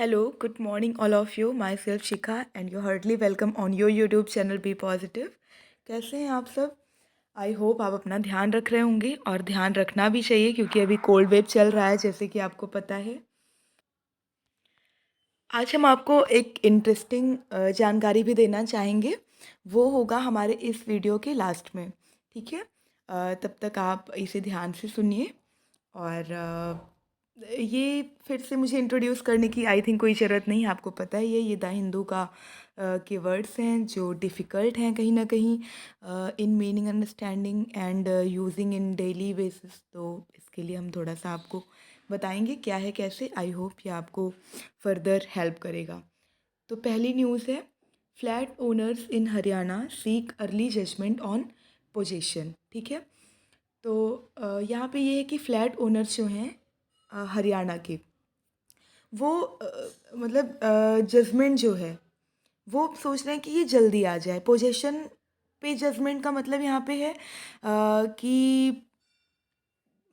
Hello, good morning, all of you. Myself Shikha, and you're heartily welcome on your YouTube channel Be Positive. कैसे हैं आप सब? I hope आप अपना ध्यान रख रहे होंगे और ध्यान रखना भी चाहिए क्योंकि अभी कोल्ड वेव चल रहा है जैसे कि आपको पता है। आज हम आपको एक इंटरेस्टिंग जानकारी भी देना चाहेंगे। वो होगा हमारे इस वीडियो के लास्ट में, ठीक है? तब तक आप इसे ध्यान से सुनिए और ये फिर से मुझे इंट्रोड्यूस करने की आई थिंक कोई ज़रूरत नहीं है, आपको पता ही है ये द हिंदू का के वर्ड्स हैं जो डिफ़िकल्ट हैं कहीं ना कहीं in meaning understanding and using in daily basis. तो इसके लिए हम थोड़ा सा आपको बताएंगे क्या है कैसे। आई होप ये आपको फर्दर हेल्प करेगा। तो पहली न्यूज़ है, flat owners in Haryana seek early judgement on possession. ठीक है, तो यहाँ पे ये है कि फ्लैट ओनर्स जो हैं हरियाणा के, वो मतलब जजमेंट जो है वो सोच रहे हैं कि ये जल्दी आ जाए। पोजेशन पे जजमेंट का मतलब यहाँ पे है कि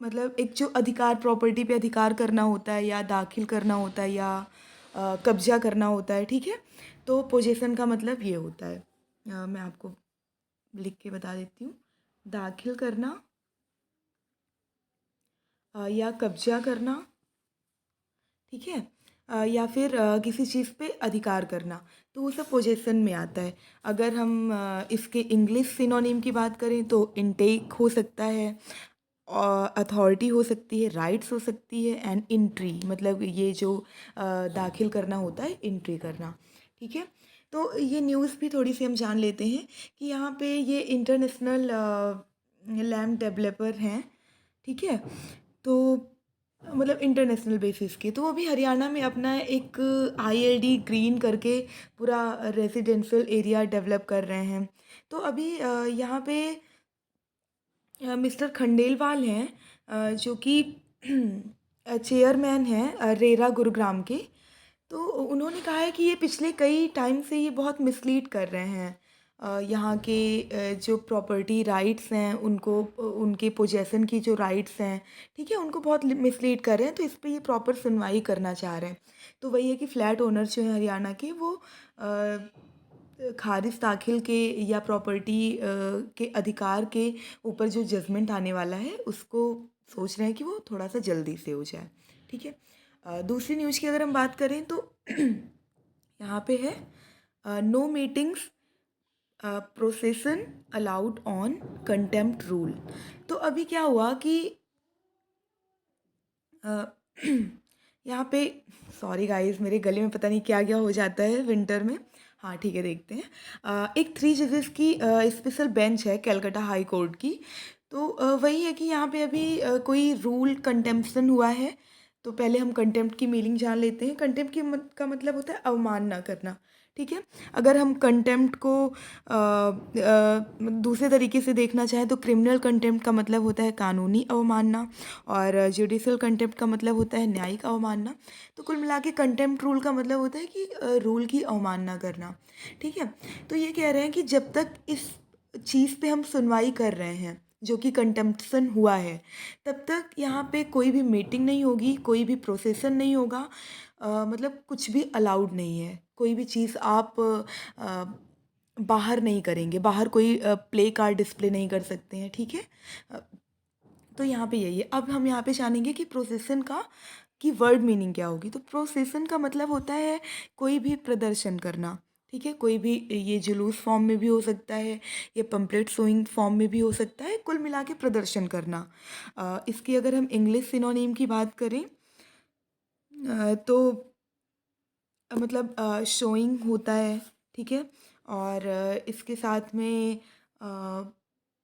मतलब एक जो अधिकार, प्रॉपर्टी पे अधिकार करना होता है या दाखिल करना होता है या कब्जा करना होता है, ठीक है। तो पोजेशन का मतलब ये होता है, मैं आपको लिख के बता देती हूँ। दाखिल करना या कब्जा करना, ठीक है, या फिर किसी चीज़ पे अधिकार करना, तो वो सब पोजेसन में आता है। अगर हम इसके इंग्लिश सिनोनिम की बात करें तो इनटेक हो सकता है, अथॉरिटी हो सकती है, राइट्स हो सकती है, एंड इंट्री मतलब ये जो दाखिल करना होता है, इंट्री करना, ठीक है। तो ये न्यूज़ भी थोड़ी सी हम जान लेते हैं कि यहाँ पे ये इंटरनेशनल लैंड डेवलपर हैं, ठीक है। तो मतलब इंटरनेशनल बेसिस के, तो वो भी हरियाणा में अपना एक आईएलडी ग्रीन करके पूरा रेजिडेंशियल एरिया डेवलप कर रहे हैं। तो अभी यहाँ पे मिस्टर खंडेलवाल हैं, जो कि चेयरमैन हैं रेरा गुरुग्राम के। तो उन्होंने कहा है कि ये पिछले कई टाइम से ये बहुत मिसलीड कर रहे हैं यहाँ के जो प्रॉपर्टी राइट्स हैं उनको, उनके पोजेसन की जो राइट्स हैं, ठीक है, उनको बहुत मिसलीड कर रहे हैं। तो इस पे ये प्रॉपर सुनवाई करना चाह रहे हैं। तो वही है कि फ्लैट ओनर्स जो हैं हरियाणा के, वो खारिज दाखिल के या प्रॉपर्टी के अधिकार के ऊपर जो जजमेंट आने वाला है उसको सोच रहे हैं कि वो थोड़ा सा जल्दी से हो जाए, ठीक है। दूसरी न्यूज़ की अगर हम बात करें तो यहाँ पे है, no meetings procession allowed on contempt rule. तो अभी क्या हुआ कि अ, यहाँ पे, सॉरी गाइस मेरे गले में पता नहीं क्या क्या हो जाता है विंटर में। हाँ ठीक है, देखते हैं। एक 3 जजेस की स्पेशल बेंच है कलकत्ता हाई कोर्ट की। तो वही है कि यहाँ पे अभी कोई रूल कंटेम्पशन हुआ है। तो पहले हम कंटेम्प्ट की मीनिंग जान लेते हैं। कंटेम्प्ट का मतलब होता है अवमानना करना, ठीक है। अगर हम कंटेम्प्ट को दूसरे तरीके से देखना चाहें तो क्रिमिनल कंटेम्प्ट का मतलब होता है कानूनी अवमानना, और जुडिशल कंटेम्प्ट का मतलब होता है न्यायिक अवमानना। तो कुल मिला के कंटेम्प्ट रूल का मतलब होता है कि रूल की अवमानना करना, ठीक है। तो ये कह रहे हैं कि जब तक इस चीज़ पे हम सुनवाई कर रहे हैं जो कि कंटेम्पशन हुआ है, तब तक यहाँ पे कोई भी मीटिंग नहीं होगी, कोई भी प्रोसेसन नहीं होगा, मतलब कुछ भी अलाउड नहीं है। कोई भी चीज़ आप बाहर नहीं करेंगे, बाहर कोई प्ले कार्ड डिस्प्ले नहीं कर सकते हैं, ठीक है। अ, तो यहाँ पे यही है। अब हम यहाँ पे जानेंगे कि प्रोसेसन का की वर्ड मीनिंग क्या होगी। तो प्रोसेसन का मतलब होता है कोई भी प्रदर्शन करना, ठीक है। कोई भी, ये जुलूस फॉर्म में भी हो सकता है, ये पम्पलेट शोइंग फॉर्म में भी हो सकता है, कुल मिला के प्रदर्शन करना। इसकी अगर हम इंग्लिश सिनोनिम की बात करें तो मतलब शोइंग होता है, ठीक है। और इसके साथ में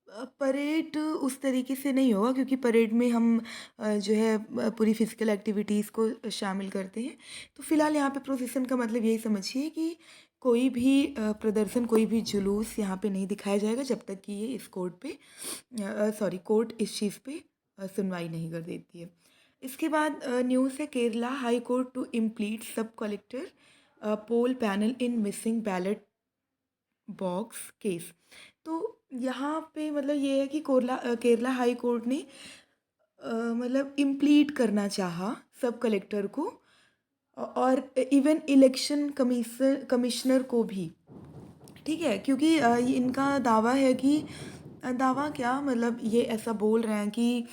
परेड उस तरीके से नहीं होगा क्योंकि परेड में हम जो है पूरी फिजिकल एक्टिविटीज़ को शामिल करते हैं। तो फिलहाल यहाँ पे प्रोसेसन का मतलब यही समझिए कि कोई भी प्रदर्शन, कोई भी जुलूस यहाँ पे नहीं दिखाया जाएगा जब तक कि ये इस कोर्ट पे, सॉरी, कोर्ट इस चीज़ पे सुनवाई नहीं कर देती है। इसके बाद न्यूज़ है, Kerala high court to implead sub collector poll panel in missing ballot box case. तो यहाँ पे मतलब ये है कि केरला हाई कोर्ट ने मतलब इम्प्लीट करना चाहा सब कलेक्टर को और इवन इलेक्शन कमिश्नर को भी, ठीक है, क्योंकि ये इनका दावा है कि दावा क्या मतलब ये ऐसा बोल रहे हैं कि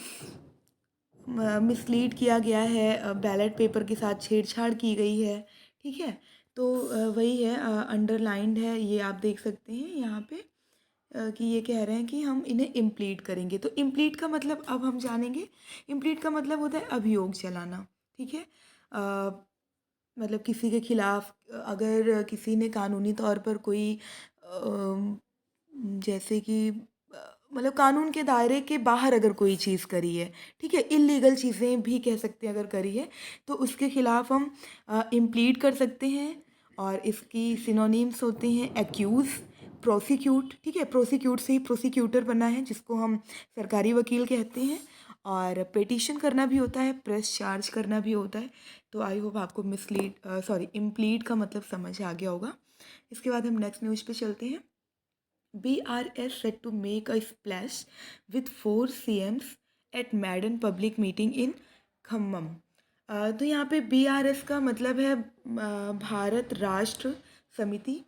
मिसलीड किया गया है, बैलेट पेपर के साथ छेड़छाड़ की गई है, ठीक है। तो वही है, अंडरलाइंड है, ये आप देख सकते हैं यहाँ पे, कि ये कह रहे हैं कि हम इन्हें इम्प्लीट करेंगे। तो इम्प्लीट का मतलब अब हम जानेंगे। इम्प्लीट का मतलब होता है अभियोग चलाना, ठीक है। मतलब किसी के खिलाफ अगर किसी ने कानूनी तौर पर कोई जैसे कि मतलब कानून के दायरे के बाहर अगर कोई चीज़ करी है, ठीक है, इल्लीगल चीज़ें भी कह सकते हैं अगर करी है, तो उसके खिलाफ हम इम्प्लीड कर सकते हैं। और इसकी सिनोनिम्स होते हैं एक्यूज़, प्रोसिक्यूट, ठीक है, प्रोसिक्यूट से ही प्रोसिक्यूटर बना है जिसको हम सरकारी वकील कहते हैं। और पिटीशन करना भी होता है, प्रेस चार्ज करना भी होता है। तो आई होप आपको इम्प्लीड का मतलब समझ आ गया होगा। इसके बाद हम नेक्स्ट न्यूज़ पे चलते हैं। BRS set to make a splash with 4 CMs at Madden public meeting in Khammam. तो यहाँ पे BRS का मतलब है भारत राष्ट्र समिति।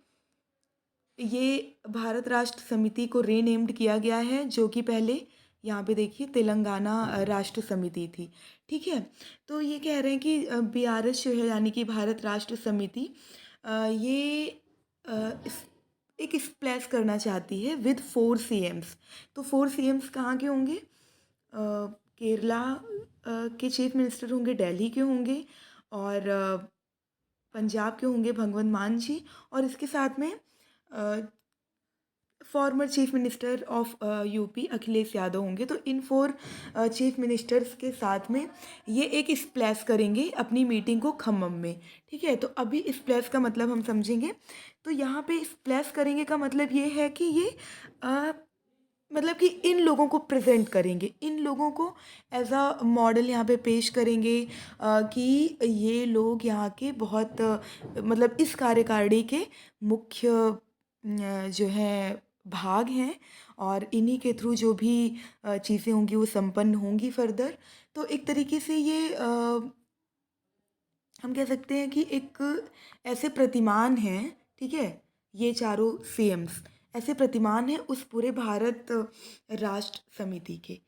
ये भारत राष्ट्र समिति को रीनेम्ड किया गया है, जो कि पहले यहाँ पे देखिए तेलंगाना राष्ट्र समिति थी, ठीक है। तो ये कह रहे हैं कि BRS जो है यानी कि भारत राष्ट्र समिति ये एक स्प्लैश करना चाहती है विद 4 CMs। तो 4 CMs कहाँ के होंगे? केरला के चीफ मिनिस्टर होंगे, दिल्ली के होंगे, और पंजाब के होंगे भगवंत मान जी, और इसके साथ में former chief minister of UP Akhilesh Yadav होंगे। तो इन 4 चीफ मिनिस्टर्स के साथ में ये एक स्प्लैश करेंगे अपनी मीटिंग को खम्मम में, ठीक है। तो अभी स्प्लैश का मतलब हम समझेंगे। तो यहाँ पे स्प्लैश करेंगे का मतलब ये है कि ये मतलब कि इन लोगों को प्रेजेंट करेंगे, इन लोगों को एज अ मॉडल यहाँ पे पेश करेंगे, कि ये लोग यहाँ के बहुत मतलब इस कार्यकारिणी के मुख्य जो है भाग हैं, और इन्हीं के थ्रू जो भी चीज़ें होंगी वो संपन्न होंगी फर्दर। तो एक तरीके से ये हम कह सकते हैं कि एक ऐसे प्रतिमान हैं, ठीक है, ये चारों CMs ऐसे प्रतिमान हैं उस पूरे भारत राष्ट्र समिति के।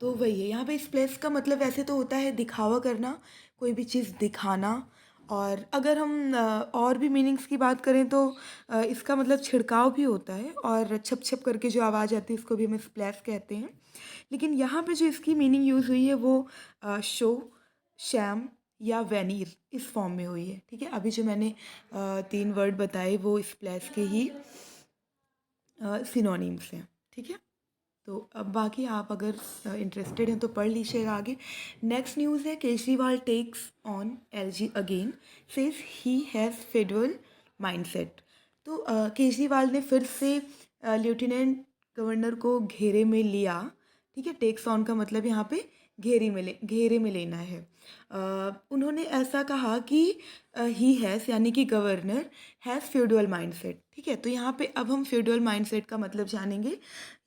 तो वही है यहाँ पे इस प्लेस का मतलब वैसे तो होता है दिखावा करना, कोई भी चीज़ दिखाना। और अगर हम और भी मीनिंग्स की बात करें तो इसका मतलब छिड़काव भी होता है, और छप छप करके जो आवाज़ आती है उसको भी हम स्प्लैश कहते हैं। लेकिन यहाँ पे जो इसकी मीनिंग यूज़ हुई है वो शो, शैम या वेनीर इस फॉर्म में हुई है, ठीक है। अभी जो मैंने 3 वर्ड बताए वो स्प्लैश के ही सिनोनिम्स हैं, ठीक है। तो अब बाकी आप अगर इंटरेस्टेड हैं तो पढ़ लीजिएगा आगे। नेक्स्ट न्यूज़ है Kejriwal takes on LG again, says he has federal mindset. तो केजरीवाल ने फिर से लेफ्टिनेंट गवर्नर को घेरे में लिया, ठीक है। टेक्स ऑन का मतलब यहाँ पे घेरे में लेना है। उन्होंने ऐसा कहा कि ही हैज़ यानी कि गवर्नर हैज़ फ्यूडल माइंडसेट, ठीक है। तो यहाँ पे अब हम फ्यूडल माइंडसेट का मतलब जानेंगे।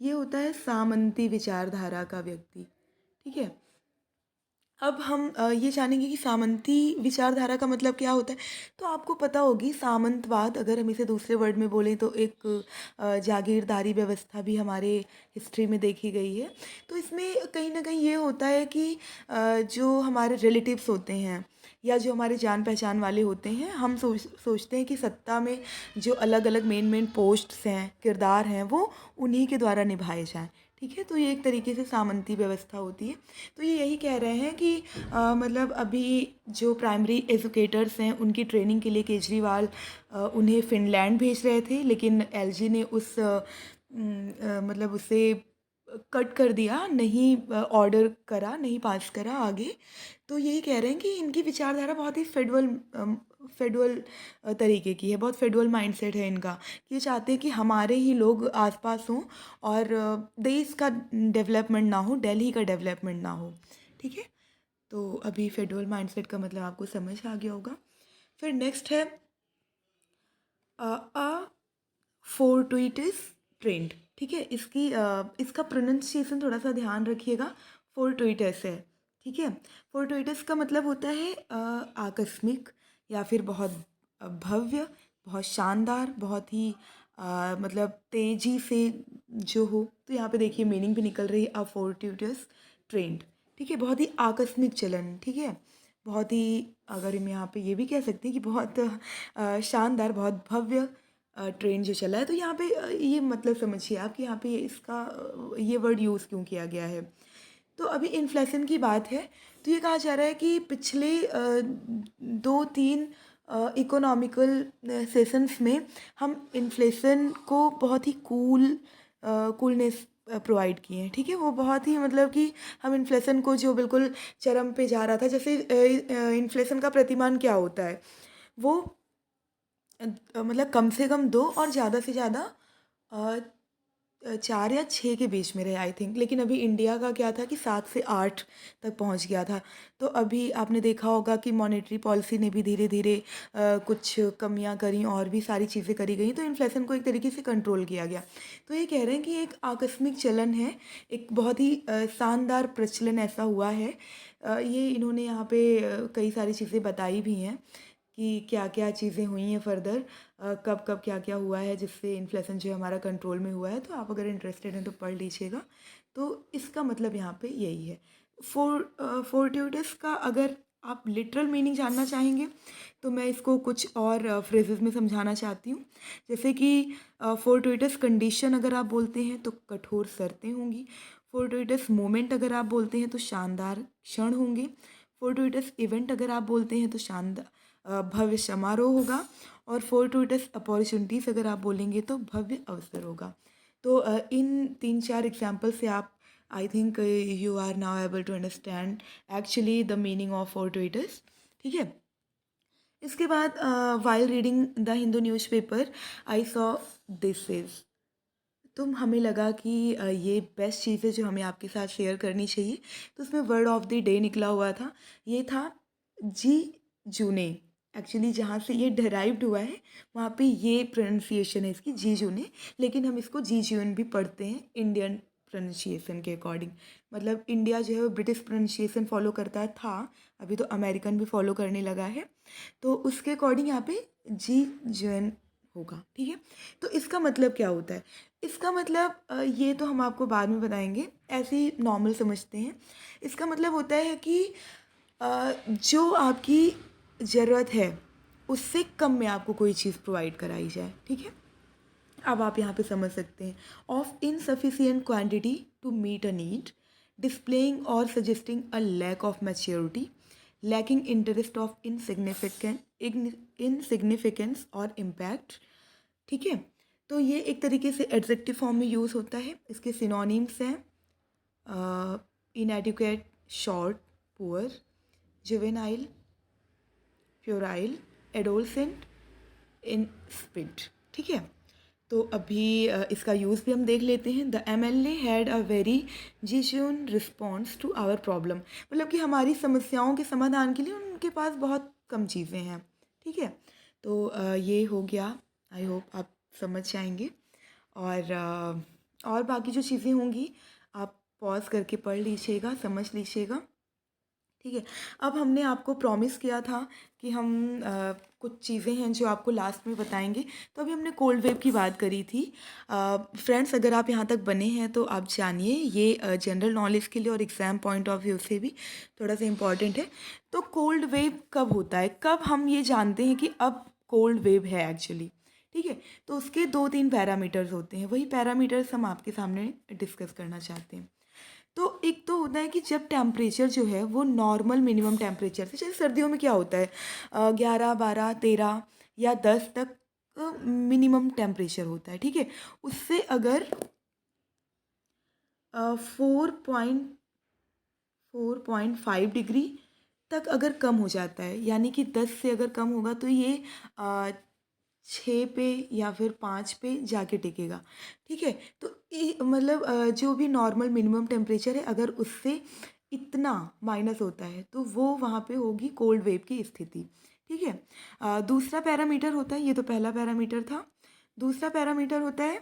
ये होता है सामंती विचारधारा का व्यक्ति, ठीक है। अब हम ये जानेंगे कि सामंती विचारधारा का मतलब क्या होता है। तो आपको पता होगी सामंतवाद, अगर हम इसे दूसरे वर्ड में बोलें तो एक जागीरदारी व्यवस्था भी हमारे हिस्ट्री में देखी गई है। तो इसमें कहीं ना कहीं ये होता है कि जो हमारे रिलेटिव्स होते हैं या जो हमारे जान पहचान वाले होते हैं, हम सोचते हैं कि सत्ता में जो अलग अलग मेन पोस्ट्स हैं, किरदार हैं, वो उन्हीं के द्वारा निभाए जाएं, ठीक है। तो ये एक तरीके से सामंती व्यवस्था होती है। तो ये यही कह रहे हैं कि मतलब अभी जो प्राइमरी एजुकेटर्स हैं उनकी ट्रेनिंग के लिए केजरीवाल उन्हें फ़िनलैंड भेज रहे थे, लेकिन LG ने मतलब उसे कट कर दिया, नहीं ऑर्डर करा, नहीं पास करा आगे। तो यही कह रहे हैं कि इनकी विचारधारा बहुत ही फेडुअल तरीके की है, बहुत फेडुअल माइंडसेट है इनका, कि ये चाहते हैं कि हमारे ही लोग आसपास हों, और देश का डेवलपमेंट ना हो, दिल्ली का डेवलपमेंट ना हो, ठीक है। तो अभी फेडुअल माइंडसेट का मतलब आपको समझ आ गया होगा। फिर नेक्स्ट है अ फोर्टुइटस ट्रेंड, ठीक है। इसका प्रोनाउंसिएशन थोड़ा सा ध्यान रखिएगा, फोर्टुइटस है, ठीक है। फोर्टुइटस का मतलब होता है आकस्मिक या फिर बहुत भव्य, बहुत शानदार, बहुत ही मतलब तेज़ी से जो हो। तो यहाँ पे देखिए मीनिंग भी निकल रही है, अ फोर्टिट्यूस ट्रेंड, ठीक है, बहुत ही आकस्मिक चलन, ठीक है, बहुत ही, अगर हम यहाँ पे ये भी कह सकते हैं कि बहुत शानदार, बहुत भव्य ट्रेंड जो चला है। तो यहाँ पे ये मतलब समझिए आप कि यहाँ पे इसका ये वर्ड यूज़ क्यों किया गया है। तो अभी इन्फ्लेशन की बात है, तो ये कहा जा रहा है कि पिछले 2-3 इकोनॉमिकल सेशंस में हम इन्फ्लेशन को बहुत ही कूलनेस प्रोवाइड किए हैं, ठीक है। वो बहुत ही मतलब कि हम इन्फ्लेशन को जो बिल्कुल चरम पे जा रहा था, जैसे इन्फ्लेशन का प्रतिमान क्या होता है, वो मतलब कम से कम 2 और ज़्यादा से ज़्यादा अ 4 या 6 के बीच में रहे आई थिंक। लेकिन अभी इंडिया का क्या था कि 7 से 8 तक पहुंच गया था। तो अभी आपने देखा होगा कि मॉनेटरी पॉलिसी ने भी धीरे-धीरे कुछ कमियां करी और भी सारी चीज़ें करी गई, तो इन्फ्लेशन को एक तरीके से कंट्रोल किया गया। तो ये कह रहे हैं कि एक आकस्मिक चलन है, एक बहुत ही शानदार प्रचलन ऐसा हुआ है। ये इन्होंने यहाँ पे कई सारी चीज़ें बताई भी हैं कि क्या-क्या चीज़ें हुई हैं फर्दर, कब-कब क्या-क्या हुआ है जिससे इन्फ्लेशन जो है हमारा कंट्रोल में हुआ है। तो आप अगर इंटरेस्टेड हैं तो पढ़ लीजिएगा। तो इसका मतलब यहाँ पे यही है। फोर्ट्यूटस का अगर आप लिटरल मीनिंग जानना चाहेंगे तो मैं इसको कुछ और फ्रेजेस में समझाना चाहती हूँ। जैसे कि फोर्ट्यूटस कंडीशन अगर आप बोलते हैं तो कठोर शर्तें होंगी। फोर्ट्यूटस मोमेंट अगर आप बोलते हैं तो शानदार क्षण होंगे। फोर्ट्यूटस इवेंट अगर आप बोलते हैं तो शानदार भव्य समारोह होगा। और फोर्टुइटस अपॉर्चुनिटीज़ अगर आप बोलेंगे तो भव्य अवसर होगा। तो इन 3-4 एग्जाम्पल से आप I think you are now able to understand actually the meaning of fortuitous, ठीक है। इसके बाद while reading the Hindu newspaper I saw this is, तो हमें लगा कि ये बेस्ट चीज़ है जो हमें आपके साथ शेयर करनी चाहिए। तो उसमें वर्ड ऑफ द डे निकला हुआ था, ये था जी जूने। एक्चुअली जहाँ से ये डिराइव्ड हुआ है वहाँ पे ये प्रोनाउंसिएशन है इसकी जी जूने, लेकिन हम इसको जी जून भी पढ़ते हैं इंडियन प्रोनाउंसिएशन के अकॉर्डिंग। मतलब इंडिया जो है वो ब्रिटिश प्रोनाउंसिएशन फॉलो करता था, अभी तो अमेरिकन भी फॉलो करने लगा है। तो उसके अकॉर्डिंग यहाँ पे जी जून होगा, ठीक है। तो इसका मतलब क्या होता है, इसका मतलब ये तो हम आपको बाद में बताएंगे, ऐसे ही नॉर्मल समझते हैं। इसका मतलब होता है कि जो आपकी ज़रूरत है उससे कम में आपको कोई चीज़ प्रोवाइड कराई जाए, ठीक है। अब आप यहाँ पे समझ सकते हैं, of insufficient quantity to meet a need, displaying और suggesting a lack of maturity, lacking interest of insignificance और इम्पैक्ट, ठीक है। तो ये एक तरीके से एडजेक्टिव फॉर्म में यूज़ होता है। इसके सिनोनिम्स हैं inadequate, short, poor, juvenile, puerile, adolescent, insipid, ठीक है। तो अभी इसका यूज़ भी हम देख लेते हैं। The MLA had a very genuine response to our problem, मतलब कि हमारी समस्याओं के समाधान के लिए उनके पास बहुत कम चीज़ें हैं, ठीक है। तो ये हो गया, आई होप आप समझ जाएंगे। और बाकी जो चीज़ें होंगी आप पॉज करके पढ़ लीजिएगा, समझ लीजिएगा, ठीक है। अब हमने आपको प्रॉमिस किया था कि हम कुछ चीज़ें हैं जो आपको लास्ट में बताएंगे। तो अभी हमने कोल्ड वेव की बात करी थी। फ्रेंड्स, अगर आप यहाँ तक बने हैं तो आप जानिए, ये जनरल नॉलेज के लिए और एग्ज़ाम पॉइंट ऑफ व्यू से भी थोड़ा सा इम्पॉर्टेंट है। तो कोल्ड वेव कब होता है, कब हम ये जानते हैं कि अब कोल्ड वेव है एक्चुअली, ठीक है। तो उसके 2-3 पैरामीटर्स होते हैं, वही पैरामीटर्स हम आपके सामने डिस्कस करना चाहते हैं। तो एक तो होता है कि जब टेम्परेचर जो है वो नॉर्मल मिनिमम टेम्परेचर से, जैसे सर्दियों में क्या होता है 11, 12, 13 या 10 तक मिनिमम टेम्परेचर होता है, ठीक है। उससे अगर 4.5 डिग्री तक अगर कम हो जाता है, यानी कि 10 से अगर कम होगा तो ये 6 पे या फिर 5 पे जाके टिकेगा, ठीक है। तो मतलब जो भी नॉर्मल मिनिमम टेम्परेचर है, अगर उससे इतना माइनस होता है तो वो वहाँ पे होगी कोल्ड वेव की स्थिति, ठीक है। दूसरा पैरामीटर होता है, ये तो पहला पैरामीटर था। दूसरा पैरामीटर होता है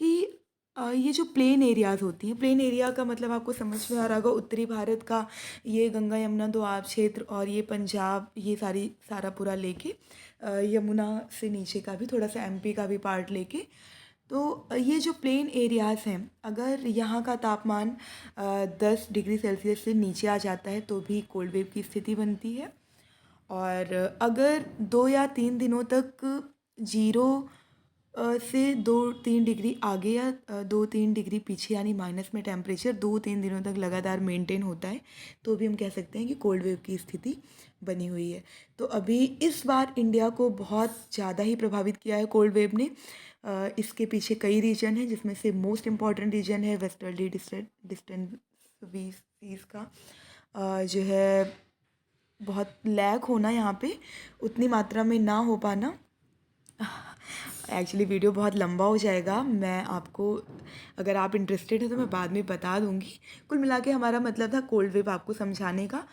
कि ये जो प्लेन एरियाज़ होती हैं, प्लेन एरिया का मतलब आपको समझ में आ रहा होगा, उत्तरी भारत का ये गंगा यमुना दोआब क्षेत्र और ये पंजाब, ये सारा पूरा लेके यमुना से नीचे का भी थोड़ा सा एमपी का भी पार्ट लेके, तो ये जो प्लेन एरियाज़ हैं, अगर यहाँ का तापमान 10 डिग्री सेल्सियस से नीचे आ जाता है तो भी कोल्ड वेव की स्थिति बनती है। और अगर 2 या 3 दिनों तक जीरो से 2-3 डिग्री आगे या 2-3 डिग्री पीछे यानी माइनस में टेम्परेचर 2-3 दिनों तक लगातार मेंटेन होता है तो भी हम कह सकते हैं कि कोल्ड वेव की स्थिति बनी हुई है। तो अभी इस बार इंडिया को बहुत ज़्यादा ही प्रभावित किया है कोल्ड वेव ने। इसके पीछे कई रीजन हैं, जिसमें से मोस्ट इम्पॉर्टेंट रीजन है वेस्टर्ली डिस्टेंस का जो है बहुत लैग होना यहाँ पे, उतनी मात्रा में ना हो पाना। एक्चुअली वीडियो बहुत लंबा हो जाएगा, मैं आपको, अगर आप इंटरेस्टेड हैं तो मैं बाद में बता दूँगी। कुल मिला के हमारा मतलब था कोल्ड वेव आपको समझाने का,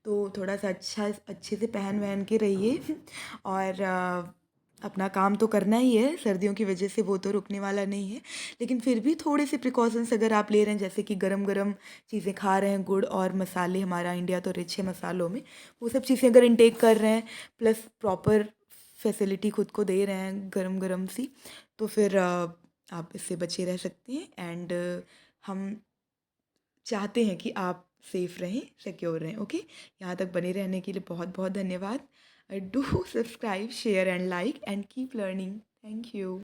तो थोड़ा सा अच्छे से पहन वहन के रहिए और अपना काम तो करना ही है, सर्दियों की वजह से वो तो रुकने वाला नहीं है, लेकिन फिर भी थोड़े से प्रिकॉशंस अगर आप ले रहे हैं, जैसे कि गरम गरम चीज़ें खा रहे हैं, गुड़ और मसाले, हमारा इंडिया तो रिच है मसालों में, वो सब चीज़ें अगर इनटेक कर रहे हैं, प्लस प्रॉपर फैसिलिटी खुद को दे रहे हैं गरम गरम सी, तो फिर आप इससे बचे रह सकते हैं। एंड हम चाहते हैं कि आप सेफ़ रहें, सिक्योर रहें। ओके, यहाँ तक बने रहने के लिए बहुत बहुत धन्यवाद। Do subscribe, share and like and keep learning. Thank you.